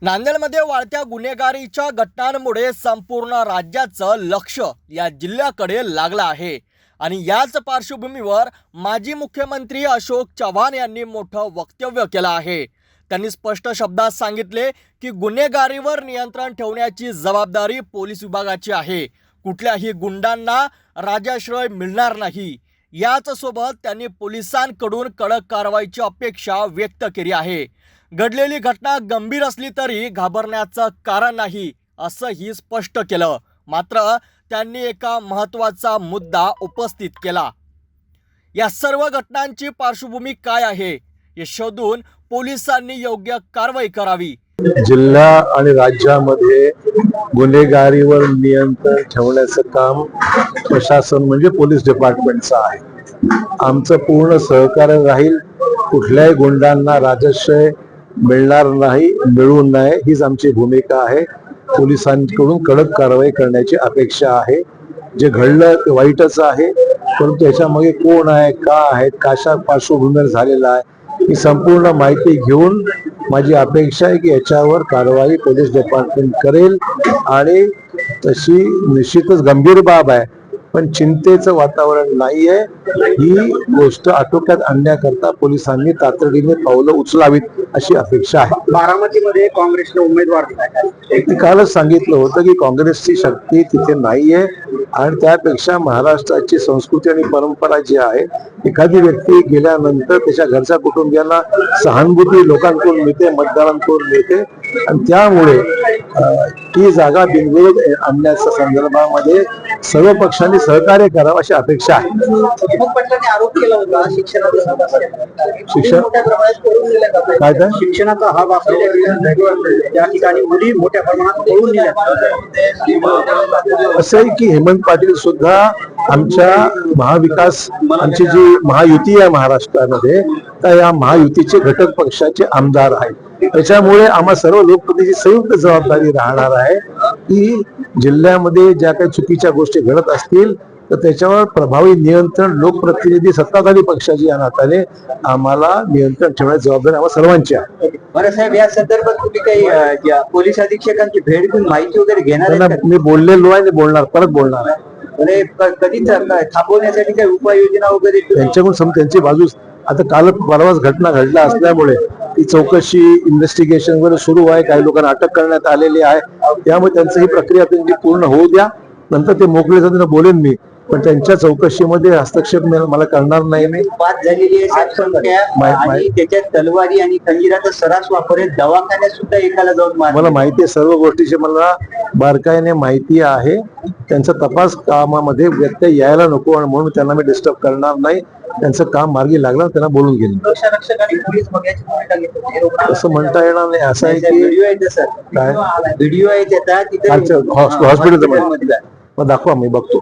नांदेडमध्ये वाढत्या गुन्हेगारीच्या घटनांमुळे संपूर्ण राज्याचं लक्ष या जिल्ह्याकडे लागलं आहे आणि याच पार्श्वभूमीवर माजी मुख्यमंत्री अशोक चव्हाण यांनी मोठं वक्तव्य केलं आहे। त्यांनी स्पष्ट शब्दात सांगितले की गुन्हेगारीवर नियंत्रण ठेवण्याची जबाबदारी पोलीस विभागाची आहे। कुठल्याही गुंडांना राजाश्रय मिळणार नाही। याच सोबत त्यांनी पोलिसांकडून कडक कारवाईची अपेक्षा व्यक्त केली आहे। घडलेली घटना गंभीर असली तरी घाबरण्याचं कारण नाही असंही स्पष्ट केलं। मात्र त्यांनी एका महत्त्वाचा मुद्दा उपस्थित केला। या सर्व घटनांची पार्श्वभूमी काय आहे हे शोधून पोलिसांनी योग्य कारवाई करावी। जिल्हा आणि राज्यामध्ये गुन्हेगारीवर नियंत्रण ठेवण्याचं काम प्रशासन म्हणजे पोलीस डिपार्टमेंटचं आहे। आमचं पूर्ण सहकार्य राहील। कुठल्याही गुंडांना राजश्रय मिळणार नाही, मिळू नये हीच आमची भूमिका आहे। पोलिसांकडून कडक कारवाई करण्याची अपेक्षा आहे। जे घडलं ते वाईटच आहे, परंतु याच्यामागे कोण आहे, का आहे, कशा पार्श्वभूमीवर झालेला आहे ही संपूर्ण माहिती घेऊन माझी अपेक्षा आहे की याच्यावर कारवाई पोलीस डिपार्टमेंट करेल आणि तशी निश्चितच गंभीर बाब आहे, पण चिंतेचं वातावरण नाहीये। ही गोष्ट आटोक्यात आणण्याकरता पोलिसांनी तातडीने पावलं उचलावीत अशी अपेक्षा आहे। बारामतीमध्ये काँग्रेसने उमेदवार दिला। कालच सांगितलं होतं की काँग्रेसची शक्ती तिथे नाहीये आणि त्यापेक्षा महाराष्ट्राची संस्कृती आणि परंपरा जी आहे, एखादी व्यक्ती गेल्यानंतर त्याच्या घरच्या कुटुंबियांना सहानुभूती लोकांकडून मिळते, मतदारांकडून मिळते आणि त्यामुळे ही जागा बिनविरोध आणण्याच्या संदर्भामध्ये सर्व पक्षांनी सहकार्य करावं अशी अपेक्षा आहे। आरोप केला होता शिक्षण काय काय शिक्षणाचा हा त्या ठिकाणी मुली मोठ्या प्रमाणात पळून गेल्या। असं आहे की हेमंत पाटील सुद्धा आमच्या महाविकास आमची जी महायुती आहे महाराष्ट्रामध्ये, तर या महायुतीचे घटक पक्षाचे आमदार आहेत। त्याच्यामुळे आम्हा सर्व लोकप्रतिनिधीची संयुक्त जबाबदारी राहणार आहे की जिल्ह्यामध्ये ज्या काही चुकीच्या गोष्टी घडत असतील तर त्याच्यावर प्रभावी नियंत्रण लोकप्रतिनिधी सत्ताधारी पक्षाची या नात्याने आम्हाला नियंत्रण ठेवण्याची जबाबदारी आम्हा सर्वांची आहे। बरं साहेब, या संदर्भात तुम्ही काही पोलीस अधीक्षकांची भेट घेऊन माहिती वगैरे घेणार आहे? मी बोललेलो आहे, बोलणार, परत बोलणार आहे। कधी थांबवण्यासाठी काही उपाययोजना वगैरे त्यांच्याकडून त्यांची बाजू आता काल परवाच घटना घडल्या असल्यामुळे ती चौकशी इन्व्हेस्टिगेशन वगैरे सुरू आहे। काही लोकांना अटक करण्यात आलेली आहे, त्यामुळे त्यांची ही प्रक्रिया त्यांची पूर्ण होऊ द्या, नंतर ते मोकळे जातीने बोलेन मी, पण त्यांच्या चौकशीमध्ये हस्तक्षेप मला करणार नाही मी। बात झालेली आहे त्याच्यात तलवारी आणि खंजीराचा सरास वापर आहे, दवाखान्यात सुद्धा एकाला जाऊन मला माहिती आहे, सर्व गोष्टीची मला बारकाईने माहिती आहे। त्यांचा तपास कामामध्ये व्यत्यय यायला नको आणि म्हणून त्यांना मी डिस्टर्ब करणार नाही। त्यांचं काम मार्गी लागलं त्यांना बोलून गेलं। असं म्हणता येणार नाही। असं आहे की व्हिडिओ आहे सर, काय व्हिडिओ आहे त्याचा, हॉस्पिटलमध्ये दाखवा, मी बघतो।